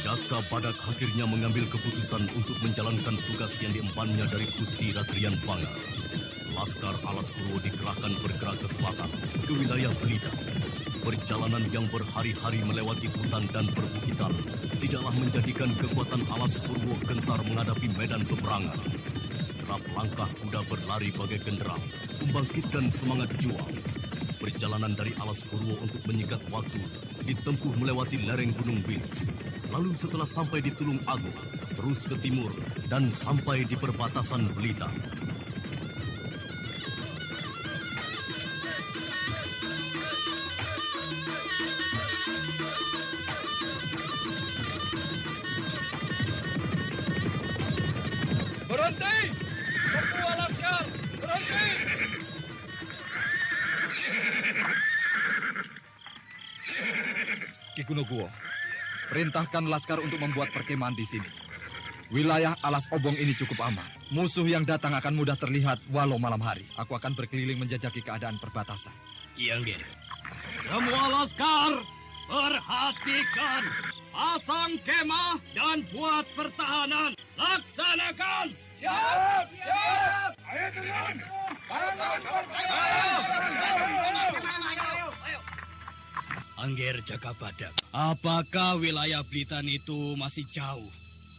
Speaker 1: Jaka Badak akhirnya mengambil keputusan untuk menjalankan tugas yang diembannya dari Gusti Ratrian Bangar. Laskar Alas Purwo dikerahkan bergerak ke selatan, ke wilayah Belita. Perjalanan yang berhari-hari melewati hutan dan perbukitan tidaklah menjadikan kekuatan Alas Purwo gentar menghadapi medan peperangan. Derap langkah kuda berlari bagai genderang, membangkitkan semangat juang. Perjalanan dari Alas Purwo untuk menyegat waktu ditempuh melewati lereng Gunung Wilis. Lalu setelah sampai di Tulung Agung, terus ke timur dan sampai di perbatasan Belita.
Speaker 2: Berhenti! Semua laskar, berhenti!
Speaker 10: Ki Gunungguo, perintahkan laskar untuk membuat perkemahan di sini. Wilayah Alas Obong ini cukup aman. Musuh yang datang akan mudah terlihat walau malam hari. Aku akan berkeliling menjajaki keadaan perbatasan.
Speaker 6: Iya, Ngger. Semua laskar, perhatikan. Pasang kemah dan buat pertahanan. Laksanakan.
Speaker 2: Siap! Ayo turun!
Speaker 6: Angger Jaka Badak, apakah wilayah Blitan itu masih jauh?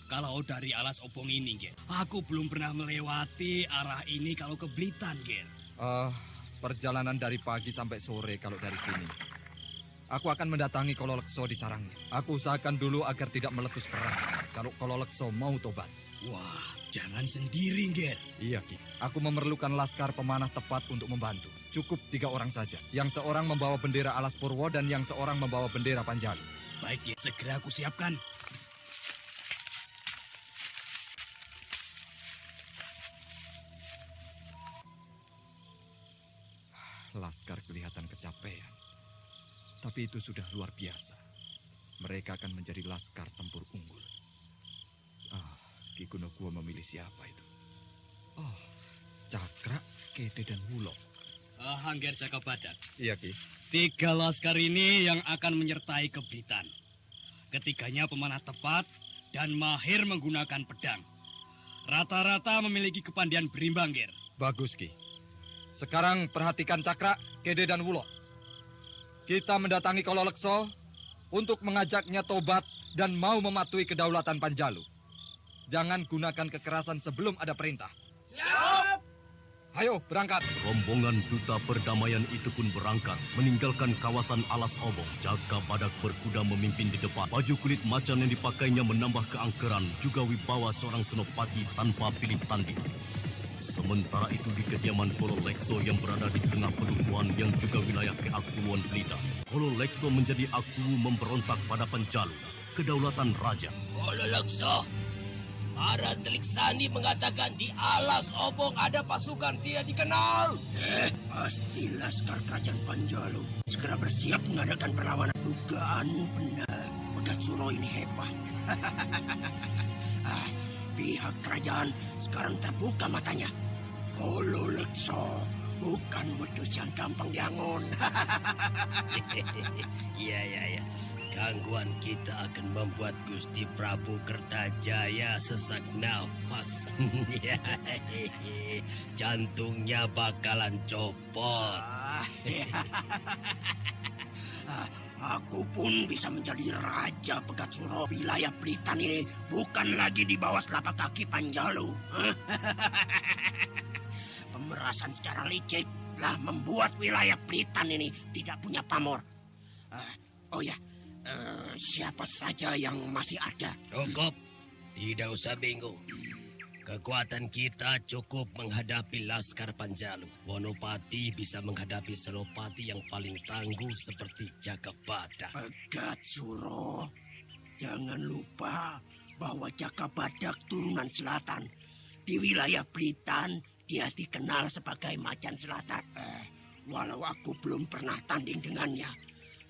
Speaker 6: Kalau dari Alas Obong ini, Ger. Aku belum pernah melewati arah ini kalau ke Blitan, Ger.
Speaker 10: Perjalanan dari pagi sampai sore kalau dari sini. Aku akan mendatangi Kololekso di sarangnya. Aku usahakan dulu agar tidak meletus perang. Kalau Kololekso mau tobat.
Speaker 6: Wah, jangan sendiri, Ger.
Speaker 10: Iya, Ki. Aku memerlukan laskar pemanah tepat untuk membantu. Cukup 3 orang saja. Yang seorang membawa bendera Alas Purwo dan yang seorang membawa bendera Panjalu.
Speaker 6: Baik, segera aku siapkan.
Speaker 10: Laskar kelihatan kecapean. Tapi itu sudah luar biasa. Mereka akan menjadi laskar tempur unggul. Ki Gunogwo memilih siapa itu? Oh, Cakra, Kede, dan Wulok.
Speaker 6: Hangger Jaka Badak.
Speaker 10: Iya, Ki.
Speaker 6: 3 laskar ini yang akan menyertai ke Blitar. Ketiganya pemanah tepat dan mahir menggunakan pedang. Rata-rata memiliki kepandaian berimbang, Ger.
Speaker 10: Bagus, Ki. Sekarang perhatikan Cakra, Kede, dan Wulok. Kita mendatangi Kololekso untuk mengajaknya tobat dan mau mematuhi kedaulatan Panjalu. Jangan gunakan kekerasan sebelum ada perintah.
Speaker 7: Siap!
Speaker 10: Ayo, berangkat.
Speaker 1: Rombongan duta perdamaian itu pun berangkat, meninggalkan kawasan Alas Obong. Jaka Badak berkuda memimpin di depan. Baju kulit macan yang dipakainya menambah keangkeran, juga wibawa seorang senopati tanpa pilih tanding. Sementara itu di kediaman Kololekso yang berada di tengah pedukuhan yang juga wilayah keakuan Blitar. Kololekso menjadi aku memberontak pada Panjalu, kedaulatan raja.
Speaker 6: Kololekso, para telik sandi mengatakan di Alas Obong ada pasukan tidak dikenal.
Speaker 7: Pasti laskar kerajaan Panjalu. Segera bersiap mengadakan perlawanan. Dugaanmu benar. Pegat Suro ini hebat. Pihak kerajaan sekarang terbuka matanya. Kololekso bukan wedus yang gampang diangon.
Speaker 6: Iya. Gangguan kita akan membuat Gusti Prabu Kertajaya sesak nafas. Jantungnya bakalan copot.
Speaker 7: Aku pun bisa menjadi raja Pegat Suro. Wilayah Blitar ini bukan lagi di bawah telapak kaki Panjalu. Pemerasan secara licik telah membuat wilayah Blitar ini tidak punya pamor. Siapa saja yang masih ada?
Speaker 6: Cukup, tidak usah bingung. Kekuatan kita cukup menghadapi laskar Panjalu. Wonopati bisa menghadapi Senopati yang paling tangguh seperti Jaka Badak.
Speaker 7: Pegat Suro, jangan lupa bahwa Jaka Badak turunan selatan. Di wilayah Blitar, dia dikenal sebagai Macan Selatan. Walau aku belum pernah tanding dengannya,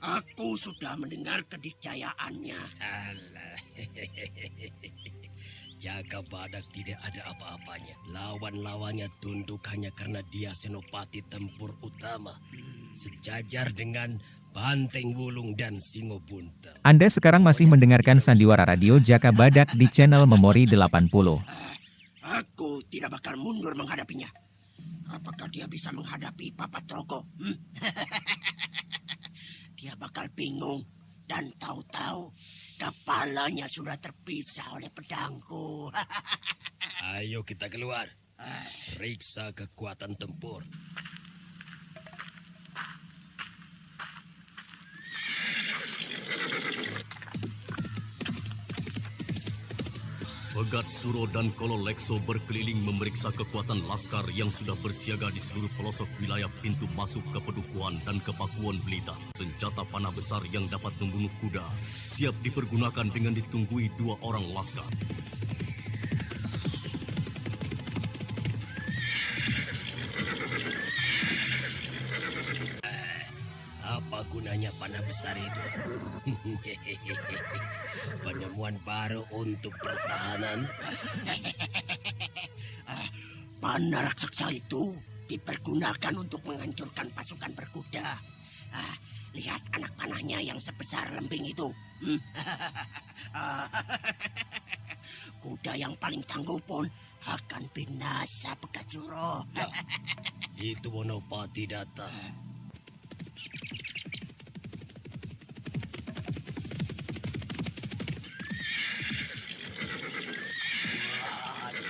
Speaker 7: aku sudah mendengar kedikjayaannya.
Speaker 6: Alah. Jaka Badak tidak ada apa-apanya. Lawan-lawannya tunduk hanya karena dia senopati tempur utama. Sejajar dengan Banteng Wulung dan Singo Buntel.
Speaker 8: Anda sekarang masih mendengarkan Sandiwara Radio Jaka Badak di channel Memori 80.
Speaker 7: Aku tidak bakal mundur menghadapinya. Apakah dia bisa menghadapi Papat Roko? Dia bakal bingung dan tahu-tahu kepalanya sudah terpisah oleh pedangku.
Speaker 6: Ayo kita keluar. Periksa kekuatan tempur.
Speaker 1: Pegat Suro dan Kololekso berkeliling memeriksa kekuatan laskar yang sudah bersiaga di seluruh pelosok wilayah pintu masuk ke Pedukuhan dan Kepakuan Blitar. Senjata panah besar yang dapat membunuh kuda siap dipergunakan dengan ditunggui 2 orang laskar.
Speaker 6: Apa gunanya panah besar itu? Penemuan baru untuk pertahanan.
Speaker 7: Panah raksasa itu dipergunakan untuk menghancurkan pasukan berkuda. Lihat anak panahnya yang sebesar lembing itu. Kuda yang paling tangguh pun akan binasa, Pegat Suro.
Speaker 6: Ya, itu Wonopati datang.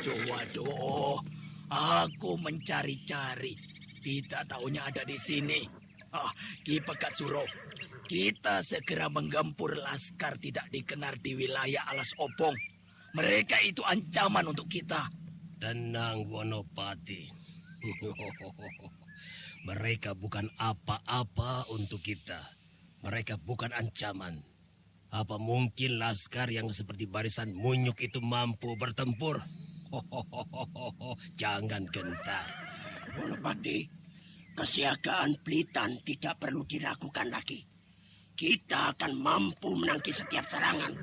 Speaker 11: Waduh, aku mencari-cari. Tidak taunya ada di sini. Ki Pegat Suro, kita segera menggempur laskar tidak dikenal di wilayah Alas Obong. Mereka itu ancaman untuk kita.
Speaker 6: Tenang, Wonopati. Mereka bukan apa-apa untuk kita. Mereka bukan ancaman. Apa mungkin laskar yang seperti barisan munyuk itu mampu bertempur? Jangan gentar.
Speaker 12: Wonopati, kesiagaan Blitan tidak perlu diragukan lagi. Kita akan mampu menangkis setiap serangan.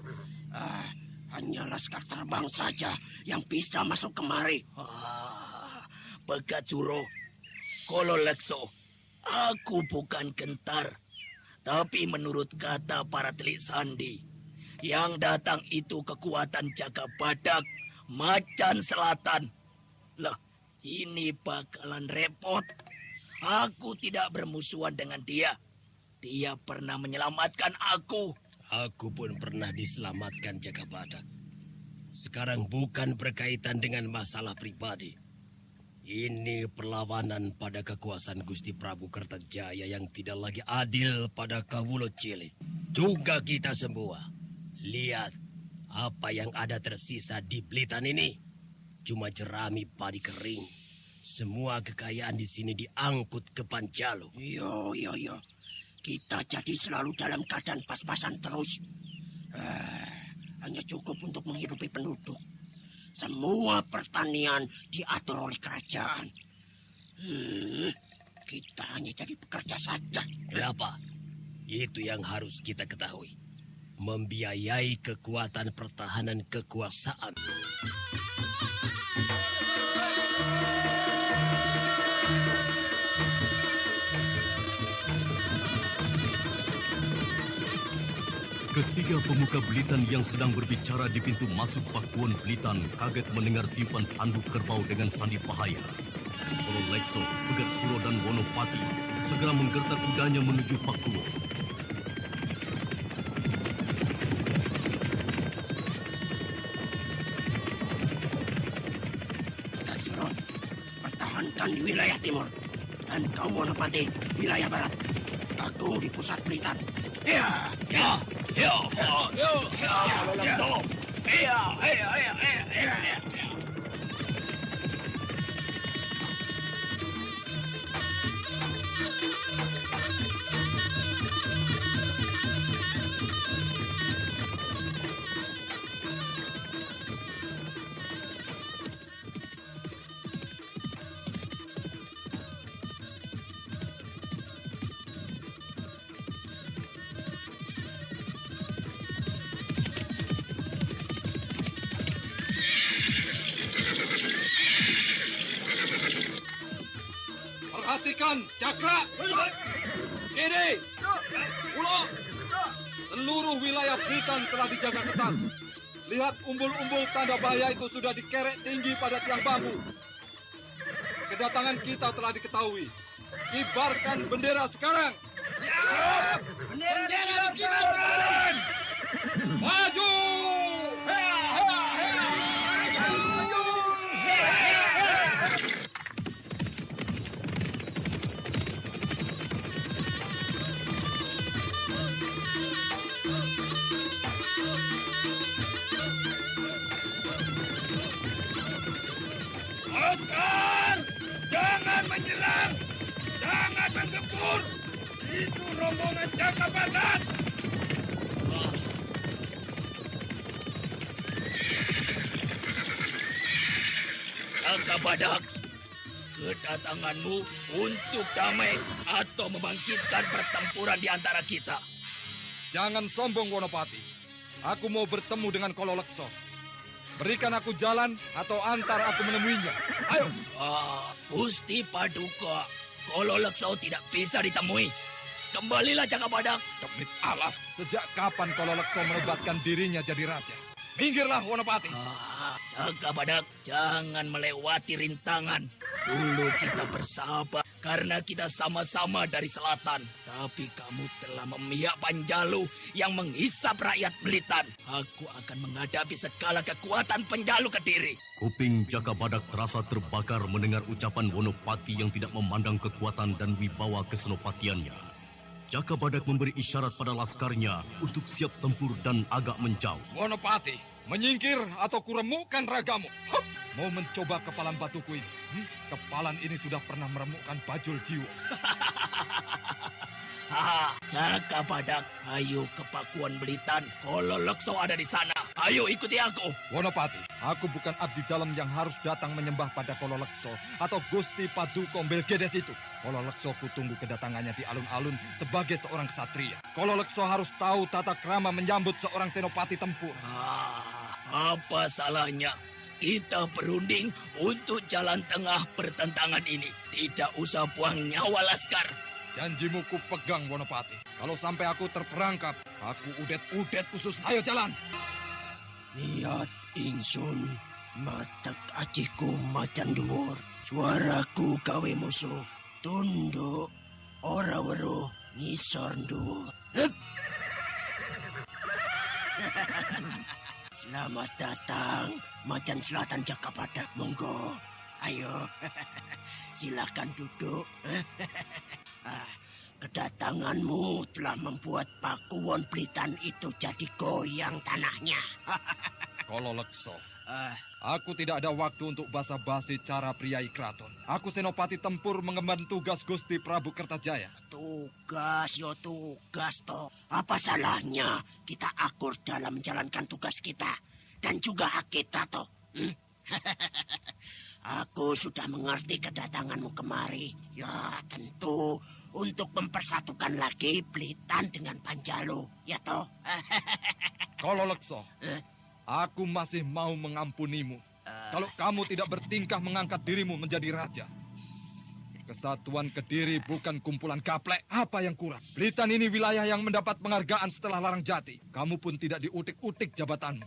Speaker 12: Hanya laskar terbang saja yang bisa masuk kemari.
Speaker 11: Pegat Suro, Kololekso, aku bukan gentar. Tapi menurut kata para telik sandi, yang datang itu kekuatan Jaga Badak, Macan Selatan. Lah, ini bakalan repot. Aku tidak bermusuhan dengan dia. Dia pernah menyelamatkan aku.
Speaker 6: Aku pun pernah diselamatkan Jaga Badak. Sekarang bukan berkaitan dengan masalah pribadi. Ini perlawanan pada kekuasaan Gusti Prabu Kertajaya yang tidak lagi adil pada Kawulo Cilik. Juga kita semua. Lihat, apa yang ada tersisa di Blitan ini. Cuma jerami padi kering. Semua kekayaan di sini diangkut ke Panjalu.
Speaker 12: Yo. Kita jadi selalu dalam keadaan pas-pasan terus. Hanya cukup untuk menghidupi penduduk. Semua pertanian diatur oleh kerajaan. Kita hanya jadi pekerja saja.
Speaker 6: Kenapa? Itu yang harus kita ketahui. Membiayai kekuatan pertahanan kekuasaan.
Speaker 1: Ketiga pemuka Blitan yang sedang berbicara di pintu masuk Pakuan Blitan kaget mendengar tiupan tanduk kerbau dengan sandi bahaya. Kololekso, Pegat Suro dan Wonopati segera menggertak kudanya menuju Pakuan.
Speaker 12: Pegat Suro, pertahankan di wilayah timur. Dan kau Wonopati, wilayah barat. Aku di pusat Blitan. Ya.
Speaker 2: Perhatikan Cakra. Ini, Ulo. Seluruh wilayah Blitan telah dijaga ketat. Lihat umbul-umbul tanda bahaya itu sudah dikerek tinggi pada tiang bambu. Kedatangan kita telah diketahui. Kibarkan bendera sekarang.
Speaker 7: Siap! Bendera dikibarkan!
Speaker 2: Maju!
Speaker 11: Laskar, jangan menyerang, jangan menggempur. Itu rombongan Jaga Badak. Jaga Badak, kedatanganmu untuk damai atau membangkitkan pertempuran di antara kita.
Speaker 2: Jangan sombong, Wonopati. Aku mau bertemu dengan Kololekso. Berikan aku jalan atau antar aku menemuinya. Ayo.
Speaker 11: Gusti Paduka, Kololekso tidak bisa ditemui. Kembalilah Jaga Badak.
Speaker 2: Demit alas, sejak kapan Kololekso menobatkan dirinya jadi raja? Minggirlah, Wonopati.
Speaker 11: Jaga Badak, jangan melewati rintangan. Dulu kita bersahabat karena kita sama-sama dari selatan. Tapi kamu telah memihak Panjalu yang menghisap rakyat Blitan. Aku akan menghadapi segala kekuatan Panjalu Kediri.
Speaker 1: Kuping Jaga Badak terasa terbakar mendengar ucapan Wonopati yang tidak memandang kekuatan dan wibawa kesenopatiannya. Jaga Badak memberi isyarat pada laskarnya untuk siap tempur dan agak menjauh.
Speaker 2: Wonopati,
Speaker 10: Menyingkir atau kuremukkan ragamu. Hup! Mau mencoba kepalan batuku ini? Kepalan ini sudah pernah meremukkan Bajul Jiwo.
Speaker 11: Jaka Badak, ayo ke Pakuan Belitan. Kololekso ada di sana. Ayo ikuti aku.
Speaker 10: Wonopati, aku bukan abdi dalam yang harus datang menyembah pada Kololekso atau Gusti Paduka Belgedes itu. Kololekso kutunggu kedatangannya di alun-alun sebagai seorang ksatria. Kololekso harus tahu tata krama menyambut seorang senopati tempur.
Speaker 11: Apa salahnya? Kita berunding untuk jalan tengah pertentangan ini. Tidak usah buang nyawa laskar.
Speaker 10: Janjimu ku pegang, Wonopati. Kalau sampai aku terperangkap, aku udet-udet khusus. Ayo jalan.
Speaker 12: Niat ingsun, matek aciku macan dhuwur. Suaraku gawe musuh. Tunduk, ora weruh, ngisor dhuwur. Selamat datang, Macan Selatan Jaka Badak. Monggo, ayo. Silakan duduk. Kedatanganmu telah membuat Pakuwon Blitan itu jadi goyang tanahnya.
Speaker 10: Kololekso, aku tidak ada waktu untuk basa-basi cara priai keraton. Aku senopati tempur mengemban tugas Gusti Prabu Kertajaya.
Speaker 12: Tugas, toh. Apa salahnya kita akur dalam menjalankan tugas kita dan juga hak kita, toh? Aku sudah mengerti kedatanganmu kemari. Ya, tentu untuk mempersatukan lagi Blitan dengan Panjalu, ya toh?
Speaker 10: Kololekso, aku masih mau mengampunimu. Kalau kamu tidak bertingkah mengangkat dirimu menjadi raja. Kesatuan Kediri bukan kumpulan gaplek. Apa yang kurang? Blitan ini wilayah yang mendapat penghargaan setelah Larang Jati. Kamu pun tidak diutik-utik jabatanmu.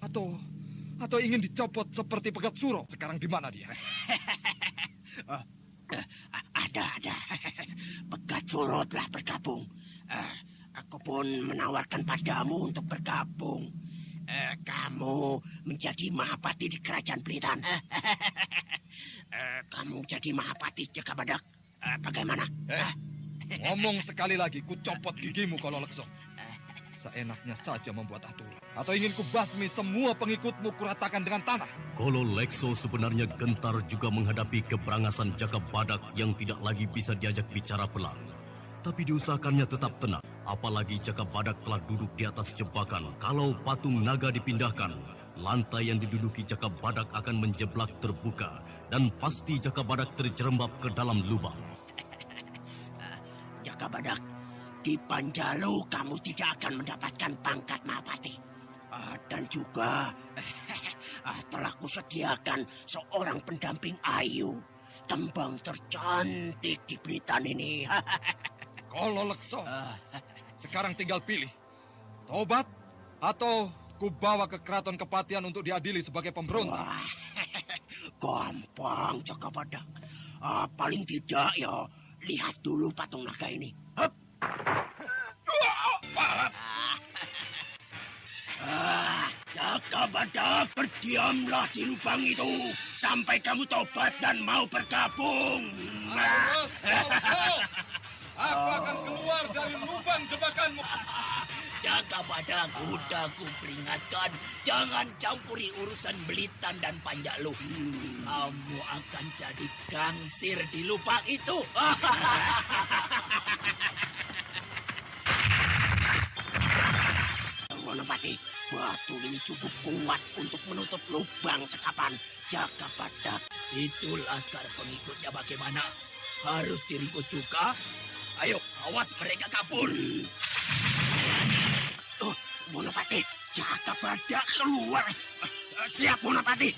Speaker 10: Atau ingin dicopot seperti Pegat Suro. Sekarang di mana dia?
Speaker 12: Ada. Pegat Suro telah bergabung. Aku pun menawarkan padamu untuk bergabung. Kamu menjadi Mahapati di Kerajaan Blitan. Kamu jadi Mahapati Jaka Badak. Bagaimana?
Speaker 10: Ngomong sekali lagi, ku copot gigimu, Kololekso. Seenaknya saja membuat aturan. Atau ingin ku basmi semua pengikutmu kuratakan dengan tanah.
Speaker 1: Kololekso sebenarnya gentar juga menghadapi keberangasan Jaka Badak yang tidak lagi bisa diajak bicara pelan. Tapi diusahakannya tetap tenang. Apalagi Jaka Badak telah duduk di atas jebakan. Kalau patung naga dipindahkan, lantai yang diduduki Jaka Badak akan menjeblak terbuka. Dan pasti Jaka Badak terjerembab ke dalam lubang.
Speaker 12: Jaka Badak, di Panjalu kamu tidak akan mendapatkan pangkat Mahapati. Dan juga telah kusediakan seorang pendamping Ayu. Kembang tercantik di Blitan ini.
Speaker 10: Kololekso, sekarang tinggal pilih. Tobat atau ku bawa ke Keraton Kepatian untuk diadili sebagai pemberontak.
Speaker 12: Gampang, Jaka Badak. Paling tidak ya, lihat dulu patung naga ini. Hup. Jaka Badak, berdiamlah di lubang itu sampai kamu tobat dan mau bergabung.
Speaker 2: Aku akan keluar dari lubang jebakanmu.
Speaker 11: Jaka Badak, kudaku peringatkan, jangan campuri urusan Blitan dan Panjalu. Kamu akan jadi gangsir di lubang itu.
Speaker 12: Wonopati, batu ini cukup kuat untuk menutup lubang sekapan Jaka Badak.
Speaker 11: Itu laskar pengikutnya bagaimana? Harus diringkus juga? Ayo, awas mereka kabur.
Speaker 12: Wonopati, Jaka Badak keluar. Siap, Wonopati.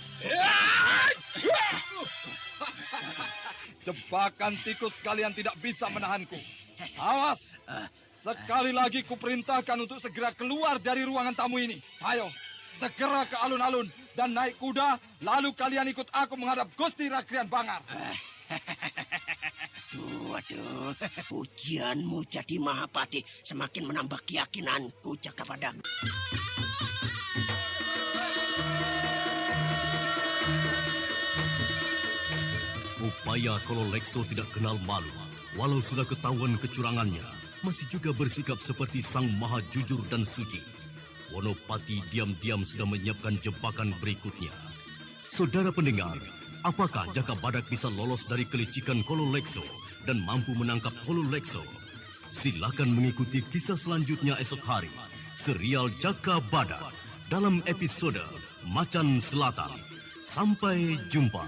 Speaker 10: Jebakan tikus kalian tidak bisa menahanku. Awas! Sekali lagi kuperintahkan untuk segera keluar dari ruangan tamu ini. Ayo, segera ke alun-alun dan naik kuda, lalu kalian ikut aku menghadap Gusti Rakrian Bangar.
Speaker 12: Waduh, pujianmu jadi Mahapati semakin menambah keyakinanku, Jaka Badak.
Speaker 1: Upaya Kololekso tidak kenal malu. Walau sudah ketahuan kecurangannya, masih juga bersikap seperti sang maha jujur dan suci. Wonopati diam-diam sudah menyiapkan jebakan berikutnya. Saudara pendengar, apakah Jaka Badak bisa lolos dari kelicikan Kololekso dan mampu menangkap Kololekso? Silakan mengikuti kisah selanjutnya esok hari. Serial Jaka Badak dalam episode Macan Selatan. Sampai jumpa.